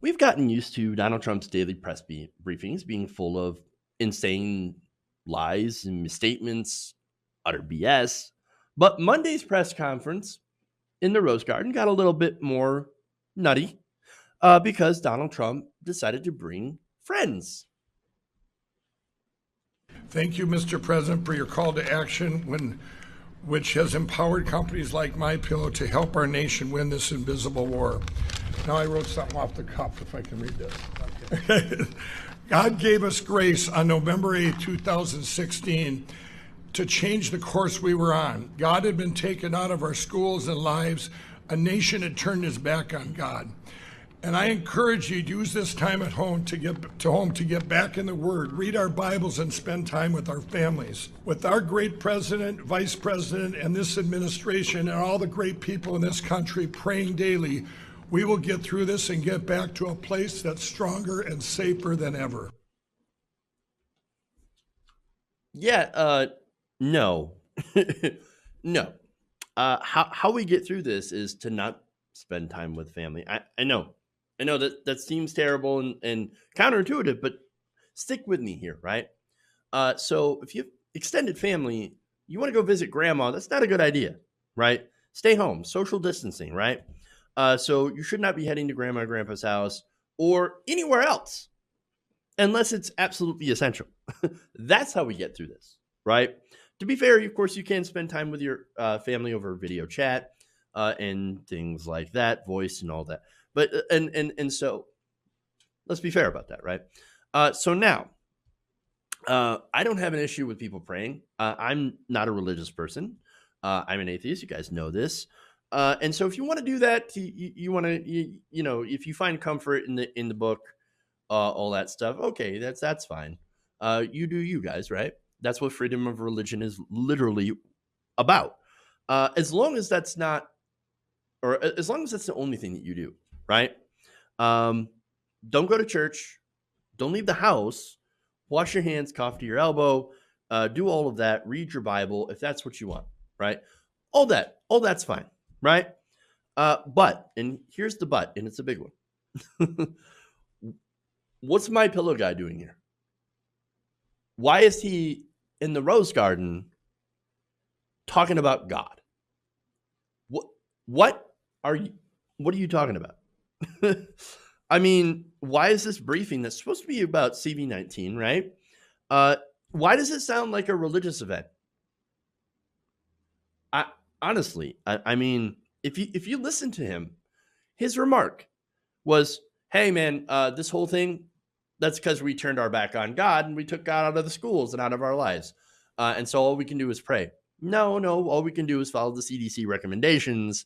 We've gotten used to Donald Trump's daily press briefings being full of insane lies and misstatements, utter BS. But Monday's press conference in the Rose Garden got a little bit more nutty because Donald Trump decided to bring friends. Thank you, Mr. President, for your call to action which has empowered companies like MyPillow to help our nation win this invisible war. Now I wrote something off the cuff, if I can read this. God gave us grace on November 8, 2016 to change the course we were on. God had been taken out of our schools and lives. A nation had turned its back on God. And I encourage you to use this time at home to get back in the Word, read our Bibles, and spend time with our families. With our great president, vice president, and this administration, and all the great people in this country praying daily, we will get through this and get back to a place that's stronger and safer than ever. Yeah, no. No. How we get through this is to not spend time with family. I know. I know that seems terrible and counterintuitive, but stick with me here, right? So if you have extended family, you want to go visit grandma, that's not a good idea, right? Stay home, social distancing, right? So you should not be heading to grandma or grandpa's house or anywhere else unless it's absolutely essential. That's how we get through this, right? To be fair, of course, you can spend time with your family over video chat and things like that, voice and all that. But and so let's be fair about that, right? So now, I don't have an issue with people praying. I'm not a religious person. I'm an atheist. You guys know this. And so if you want to do that, you want to, if you find comfort in the book, all that stuff, okay, that's fine. You do you guys, right? That's what freedom of religion is literally about. As long as that's not, or as long as that's the only thing that you do, right? Don't go to church. Don't leave the house. Wash your hands, cough to your elbow. Do all of that. Read your Bible if that's what you want, right? All that's fine, right? But, and here's the but, and it's a big one. What's my pillow guy doing here? Why is he in the Rose Garden talking about God? What are you talking about? I mean, why is this briefing that's supposed to be about CV19, right? Why does it sound like a religious event? I mean, if you listen to him, his remark was, "Hey, man, this whole thing, that's because we turned our back on God and we took God out of the schools and out of our lives, and so all we can do is pray." No, all we can do is follow the CDC recommendations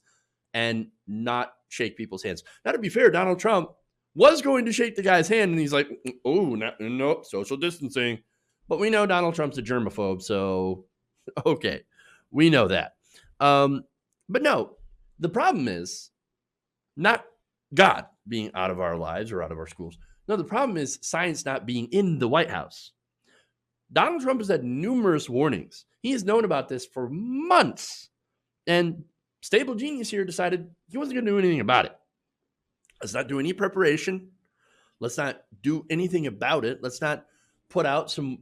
and not shake people's hands. Now, to be fair, Donald Trump was going to shake the guy's hand, and he's like, "Oh, no, social distancing." But we know Donald Trump's a germaphobe, so okay, we know that. But no, the problem is not God being out of our lives or out of our schools. No, the problem is science not being in the White House. Donald Trump has had numerous warnings. He has known about this for months. And Stable Genius here decided he wasn't going to do anything about it. Let's not do any preparation. Let's not do anything about it. Let's not put out some,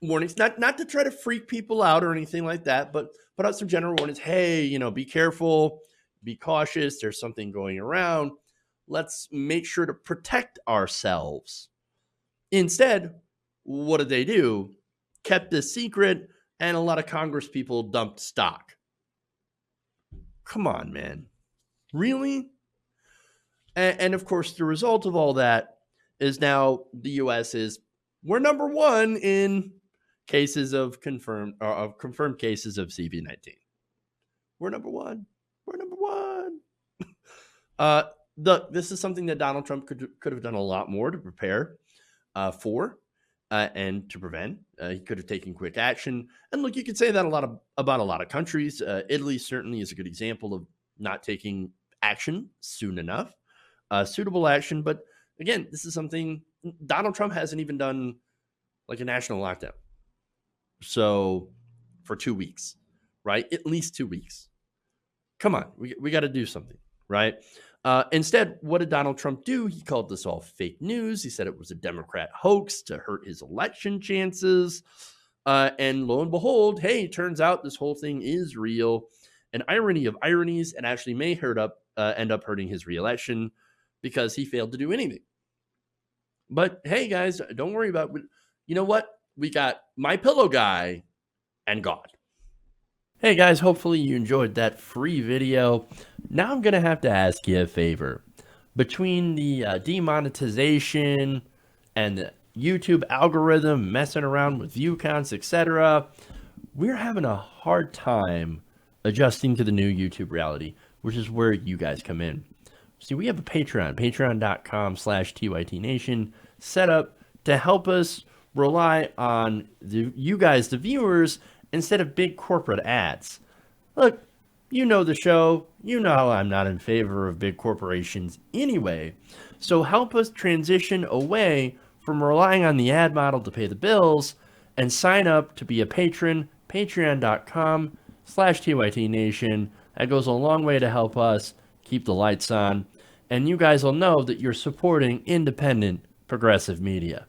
warnings, not to try to freak people out or anything like that, but put out some general warnings. Hey, be careful, be cautious. There's something going around. Let's make sure to protect ourselves. Instead, what did they do? Kept this secret, and a lot of Congress people dumped stock. Come on, man. Really? And of course, the result of all that is now the U.S. we're number one in cases of confirmed cases of CV19. We're number one. We're number one. This is something that Donald Trump could have done a lot more to prepare for and to prevent. He could have taken quick action. And look, you could say that about a lot of countries. Italy certainly is a good example of not taking action soon enough, suitable action. But again, this is something Donald Trump hasn't even done, like a national lockdown. So for 2 weeks, right? At least 2 weeks. Come on, we got to do something, right? Instead, what did Donald Trump do? He called this all fake news. He said it was a Democrat hoax to hurt his election chances. And lo and behold, hey, turns out this whole thing is real. An irony of ironies, and actually may end up hurting his reelection because he failed to do anything. But hey, guys, don't worry about it. You know what? We got My Pillow Guy and God. Hey guys, hopefully you enjoyed that free video. Now I'm going to have to ask you a favor. Between the demonetization and the YouTube algorithm messing around with view counts, etc., we're having a hard time adjusting to the new YouTube reality, which is where you guys come in. See, we have a Patreon, patreon.com/TYTNation, set up to help us rely on you guys, the viewers, instead of big corporate ads. Look, you know the show. You know I'm not in favor of big corporations anyway. So help us transition away from relying on the ad model to pay the bills and sign up to be a patron, patreon.com/TYTNation. That goes a long way to help us keep the lights on. And you guys will know that you're supporting independent progressive media.